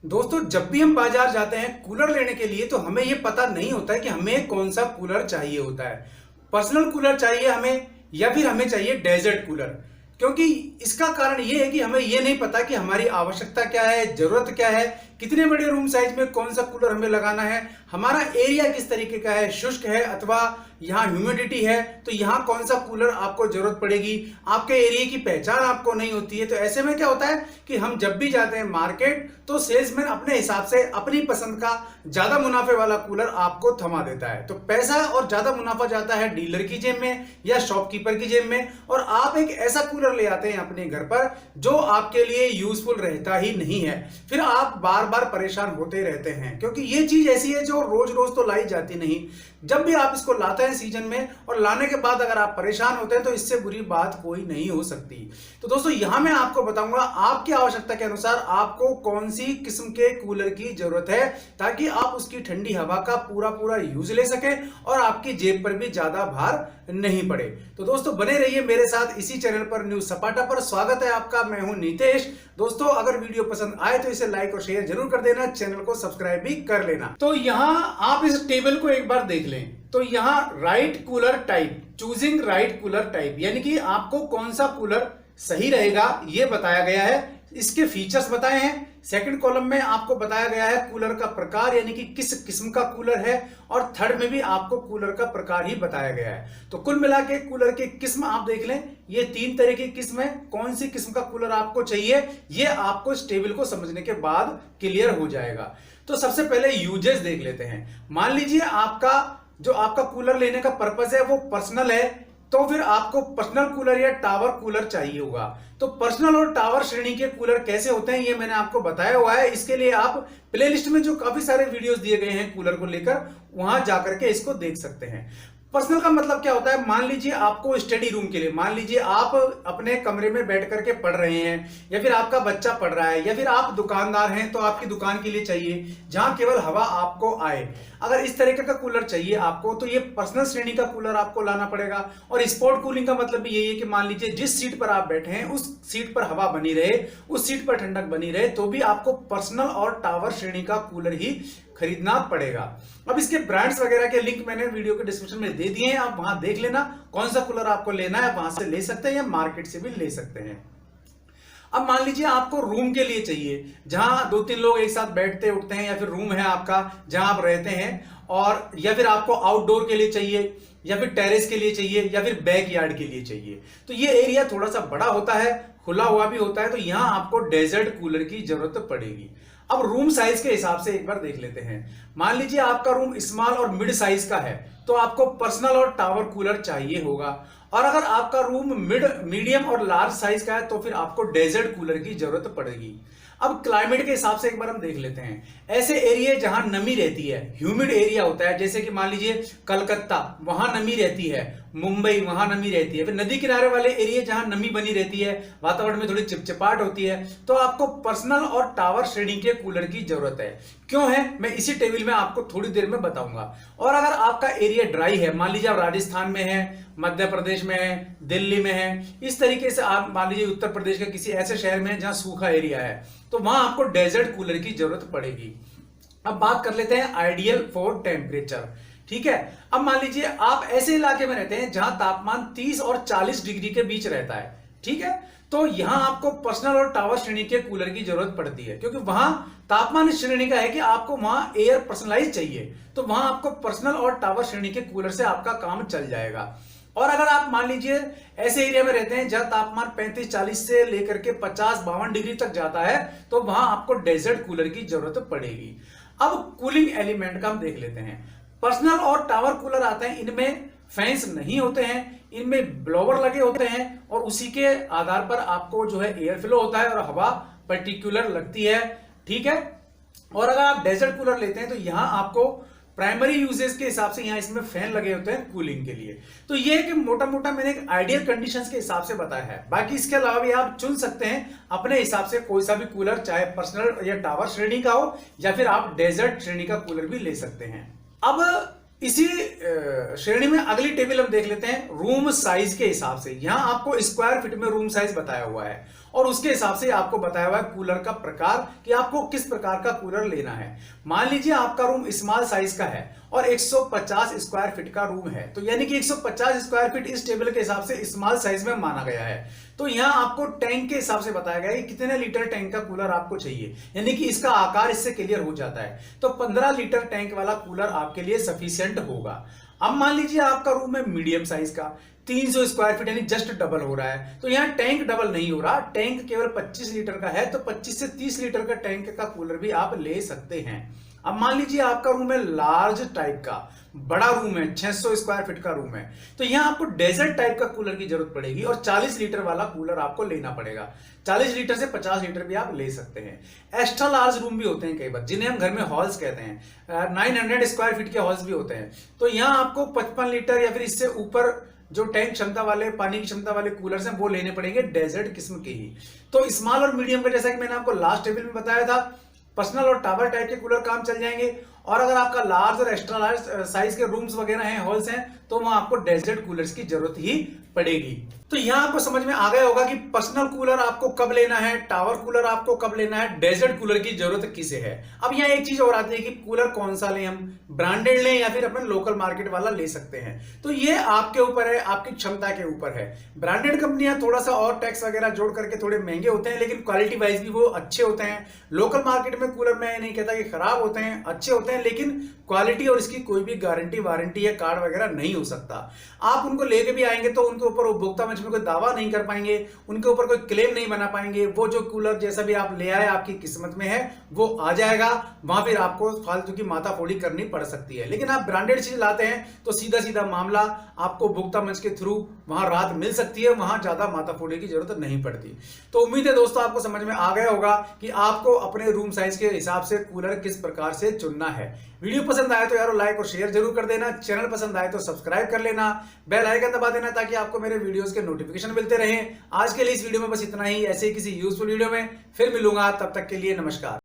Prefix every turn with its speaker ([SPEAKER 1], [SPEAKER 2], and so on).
[SPEAKER 1] दोस्तों, जब भी हम बाजार जाते हैं कूलर लेने के लिए तो हमें यह पता नहीं होता है कि हमें कौन सा कूलर चाहिए होता है। पर्सनल कूलर चाहिए हमें या फिर हमें चाहिए डेजर्ट कूलर। क्योंकि इसका कारण यह है कि हमें यह नहीं पता कि हमारी आवश्यकता क्या है, जरूरत क्या है, कितने बड़े रूम साइज में कौन सा कूलर हमें लगाना है, हमारा एरिया किस तरीके का है, शुष्क है अथवा यहाँ ह्यूमिडिटी है, तो यहाँ कौन सा कूलर आपको जरूरत पड़ेगी। आपके एरिया की पहचान आपको नहीं होती है। तो ऐसे में क्या होता है कि हम जब भी जाते हैं मार्केट तो सेल्समैन अपने हिसाब से अपनी पसंद का ज्यादा मुनाफे वाला कूलर आपको थमा देता है। तो पैसा और ज्यादा मुनाफा जाता है डीलर की जेब में या शॉपकीपर की जेब में, और आप एक ऐसा कूलर ले आते हैं अपने घर पर जो आपके लिए यूजफुल रहता ही नहीं है। फिर आप बार बार परेशान होते रहते हैं, क्योंकि ये चीज ऐसी है जो रोज रोज तो लाई जाती नहीं। जब भी आप इसको लाते हैं सीजन में और लाने के बाद अगर आप परेशान होते हैं तो इससे बुरी बात कोई नहीं हो सकती। तो दोस्तों, यहां मैं आपको बताऊंगा आपकी आवश्यकता के अनुसार आपको कौन सी किस्म के कूलर की जरूरत है, ताकि आप उसकी ठंडी हवा का पूरा पूरा यूज ले सके और आपकी जेब पर भी ज्यादा भार नहीं पड़े। तो दोस्तों, बने रहिए मेरे साथ इसी चैनल पर, न्यूज सपाटा पर। स्वागत है आपका, मैं हूं नीतेश। दोस्तों, अगर वीडियो पसंद आए तो इसे लाइक और शेयर जरूर कर देना, चैनल को सब्सक्राइब भी कर लेना। तो यहां आप इस टेबल को एक बार देख लें तो यहां right cooler type, choosing right cooler type, यानी कि आपको कौन सा कूलर सही रहेगा यह बताया गया है। इसके फीचर्स बताए हैं। सेकंड कॉलम में आपको बताया गया है कूलर का प्रकार, यानी कि किस किस्म का कूलर है, और थर्ड में भी आपको कूलर का प्रकार ही बताया गया है। तो कुल मिला के कूलर की किस्म आप देख लें, ये 3 तरह की किस्म है। कौन सी किस्म का कूलर आपको चाहिए ये आपको इस टेबल को समझने के बाद क्लियर हो जाएगा। तो सबसे पहले यूजेस देख लेते हैं। मान लीजिए आपका कूलर लेने का पर्पस है वो पर्सनल है, तो फिर आपको पर्सनल कूलर या टावर कूलर चाहिए होगा। तो पर्सनल और टावर श्रेणी के कूलर कैसे होते हैं ये मैंने आपको बताया हुआ है। इसके लिए आप प्लेलिस्ट में जो काफी सारे वीडियोस दिए गए हैं कूलर को लेकर, वहां जाकर के इसको देख सकते हैं। पर्सनल का मतलब क्या होता है, मान लीजिए आपको स्टडी रूम के लिए, मान लीजिए आप अपने कमरे में बैठ करके पढ़ रहे हैं, या फिर आपका बच्चा पढ़ रहा है, या फिर आप दुकानदार हैं तो आपकी दुकान के लिए चाहिए जहां केवल हवा आपको आए। अगर इस तरीके का कूलर चाहिए आपको तो ये पर्सनल श्रेणी का कूलर आपको लाना पड़ेगा। और स्पोर्ट कूलिंग का मतलब भी यही है कि मान लीजिए जिस सीट पर आप बैठे हैं उस सीट पर हवा बनी रहे, उस सीट पर ठंडक बनी रहे, तो भी आपको पर्सनल और टावर श्रेणी का कूलर ही खरीदना पड़ेगा। अब इसके ब्रांड्स वगैरह के लिंक मैंने वीडियो के डिस्क्रिप्शन में दे दिए हैं, आप वहां देख लेना कौन सा कूलर आपको लेना है, वहां से ले सकते हैं या मार्केट से भी ले सकते हैं। अब मान लीजिए आपको रूम के लिए चाहिए जहां 2-3 लोग एक साथ बैठते उठते हैं, या फिर रूम है आपका जहां आप रहते हैं, और या फिर आपको आउटडोर के लिए चाहिए, या फिर टेरेस के लिए चाहिए, या फिर बैक यार्ड के लिए चाहिए। तो ये एरिया थोड़ा सा बड़ा होता है, खुला हुआ भी होता है, तो यहां आपको डेजर्ट कूलर की जरूरत पड़ेगी। अब रूम साइज के हिसाब से एक बार देख लेते हैं। मान लीजिए आपका रूम स्मॉल और मिड साइज का है तो आपको पर्सनल और टावर कूलर चाहिए होगा, और अगर आपका रूम मीडियम और लार्ज साइज का है तो फिर आपको डेजर्ट कूलर की जरूरत पड़ेगी। अब क्लाइमेट के हिसाब से एक बार हम देख लेते हैं। ऐसे एरिया जहां नमी रहती है, ह्यूमिड एरिया होता है, जैसे कि मान लीजिए कलकत्ता, वहां नमी रहती है, मुंबई वहां नमी रहती है, फिर नदी किनारे वाले एरिया जहां नमी बनी रहती है, वातावरण में थोड़ी चिपचिपाहट होती है, तो आपको पर्सनल और टावर श्रेणी के कूलर की जरूरत है। क्यों है मैं इसी टेबल में आपको थोड़ी देर में बताऊंगा। और अगर आपका एरिया ड्राई है, मान लीजिए आप राजस्थान में है, मध्य प्रदेश में है, दिल्ली में है, इस तरीके से आप मान लीजिए उत्तर प्रदेश के किसी ऐसे शहर में जहां सूखा एरिया है, तो वहां आपको डेजर्ट कूलर की जरूरत पड़ेगी। अब बात कर लेते हैं आइडियल फॉर टेम्परेचर। ठीक है, अब मान लीजिए आप ऐसे इलाके में रहते हैं जहां तापमान 30 और 40 डिग्री के बीच रहता है। ठीक है, तो यहां आपको पर्सनल और टावर श्रेणी के कूलर की जरूरत पड़ती है, क्योंकि वहां तापमान इस श्रेणी का है कि आपको वहां एयर पर्सनलाइज चाहिए, तो वहां आपको पर्सनल और टावर श्रेणी के कूलर से आपका काम चल जाएगा। और अगर आप मान लीजिए ऐसे एरिया में रहते हैं जहां तापमान 35-40 से लेकर के 50-52 डिग्री तक जाता है, तो वहां आपको डेजर्ट कूलर की जरूरत पड़ेगी। अब कूलिंग एलिमेंट का हम देख लेते हैं। पर्सनल और टावर कूलर आते हैं, इनमें फैंस नहीं होते हैं, इनमें ब्लोवर लगे होते हैं, और उसी के आधार पर आपको जो है एयर फ्लो होता है और हवा पर्टिकुलर लगती है। ठीक है, और अगर आप डेजर्ट कूलर लेते हैं तो यहां आपको प्राइमरी यूजेस के हिसाब से यहां इसमें फैन लगे होते हैं कूलिंग के लिए। तो ये कि मोटा मोटा मैंने एक आइडियल कंडीशंस के हिसाब से बताया है। बाकी इसके अलावा भी आप चुन सकते हैं अपने हिसाब से कोई सा भी कूलर, चाहे पर्सनल या टावर श्रेणी का हो, या फिर आप डेजर्ट श्रेणी का कूलर भी ले सकते हैं। अब इसी श्रेणी में अगली टेबल हम देख लेते हैं रूम साइज के हिसाब से। यहां आपको स्क्वायर फीट में रूम साइज बताया हुआ है, और उसके हिसाब से आपको बताया हुआ है कूलर का प्रकार कि आपको किस प्रकार का कूलर लेना है। मान लीजिए आपका रूम स्मॉल साइज का है और 150 स्क्वायर फीट का रूम है, तो यानी कि 150 स्क्वायर फीट इस टेबल के हिसाब से स्मॉल साइज में माना गया है। तो यहां आपको टैंक के हिसाब से बताया गया है कि कितने लीटर टैंक का कूलर आपको चाहिए, यानी कि इसका आकार इससे क्लियर हो जाता है। तो 15 लीटर टैंक वाला कूलर आपके लिए सफिशियंट होगा। अब मान लीजिए आपका रूम है मीडियम साइज का, 300 स्क्वायर फीट, यानी जस्ट डबल हो रहा है। तो यहाँ टैंक डबल नहीं हो रहा, टैंक केवल 25 लीटर का है, तो 25 से 30 लीटर का टैंक का कूलर भी आप ले सकते हैं। अब मान लीजिए आपका रूम है लार्ज टाइप का, बड़ा रूम है, 600 स्क्वायर फीट का रूम है, तो यहां आपको डेजर्ट टाइप का कूलर की जरूरत पड़ेगी और 40 लीटर वाला कूलर आपको लेना पड़ेगा। 40 लीटर से 50 लीटर भी आप ले सकते हैं। एक्स्ट्रा लार्ज रूम भी होते हैं कई बार, जिन्हें हम घर में हॉल्स कहते हैं, 900 स्क्वायर फीट के हॉल्स भी होते हैं। तो यहां आपको 55 लीटर या फिर इससे ऊपर जो टैंक क्षमता वाले, पानी की क्षमता वाले कूलर्स हैं वो लेने पड़ेंगे डेजर्ट किस्म के ही। तो स्मॉल और मीडियम का जैसा कि मैंने आपको लास्ट टेबल में बताया था, पर्सनल और टावर टाइप के कूलर काम चल जाएंगे। और अगर आपका लार्ज और एक्स्ट्रा लार्ज साइज के रूम्स वगैरह हैं, हॉल्स हैं, तो वहां आपको डेजर्ट कूलर्स की जरूरत ही पड़ेगी। तो यहां आपको समझ में आ गया होगा कि पर्सनल कूलर आपको कब लेना है, टावर कूलर आपको कब लेना है, डेजर्ट कूलर की जरूरत किसे है। अब यहां एक चीज और आती है कि कूलर कौन सा लें, हम ब्रांडेड लें या फिर अपने लोकल मार्केट वाला ले सकते हैं। तो ये आपके ऊपर है, आपकी क्षमता के ऊपर है। ब्रांडेड कंपनियां थोड़ा सा और टैक्स वगैरह जोड़ करके थोड़े महंगे होते हैं, लेकिन क्वालिटी वाइज भी वो अच्छे होते हैं। लोकल मार्केट में कूलर मैं नहीं कहता कि खराब होते हैं, अच्छे होते हैं, लेकिन क्वालिटी और इसकी कोई भी गारंटी वारंटी या कार्ड वगैरह नहीं हो सकता। आप उनको लेके भी आएंगे तो उनके ऊपर उपभोक्ता मंच में कोई दावा नहीं कर पाएंगे, उनके ऊपर कोई क्लेम नहीं बना पाएंगे। वो जो कूलर जैसा भी आप ले आए आपकी किस्मत में है वो आ जाएगा, वहां फिर आपको फालतू की माथाफोड़ी करनी पड़ सकती है। लेकिन आप ब्रांडेड चीज लाते हैं तो सीधा सीधा मामला आपको उपभोक्ता मंच के थ्रू वहां राहत मिल सकती है, वहां ज्यादा माथाफोड़ी की जरूरत नहीं पड़ती। तो उम्मीद है दोस्तों आपको समझ में आ गया होगा कि आपको अपने रूम साइज के हिसाब से कूलर किस प्रकार से चुनना है। वीडियो पसंद आए तो यारो लाइक और शेयर जरूर कर देना, चैनल पसंद आए तो सब्सक्राइब कर लेना, बेल आइकन दबा देना ताकि आपको मेरे वीडियोस के नोटिफिकेशन मिलते रहें। आज के लिए इस वीडियो में बस इतना ही, ऐसे ही किसी यूजफुल वीडियो में फिर मिलूंगा, तब तक के लिए नमस्कार।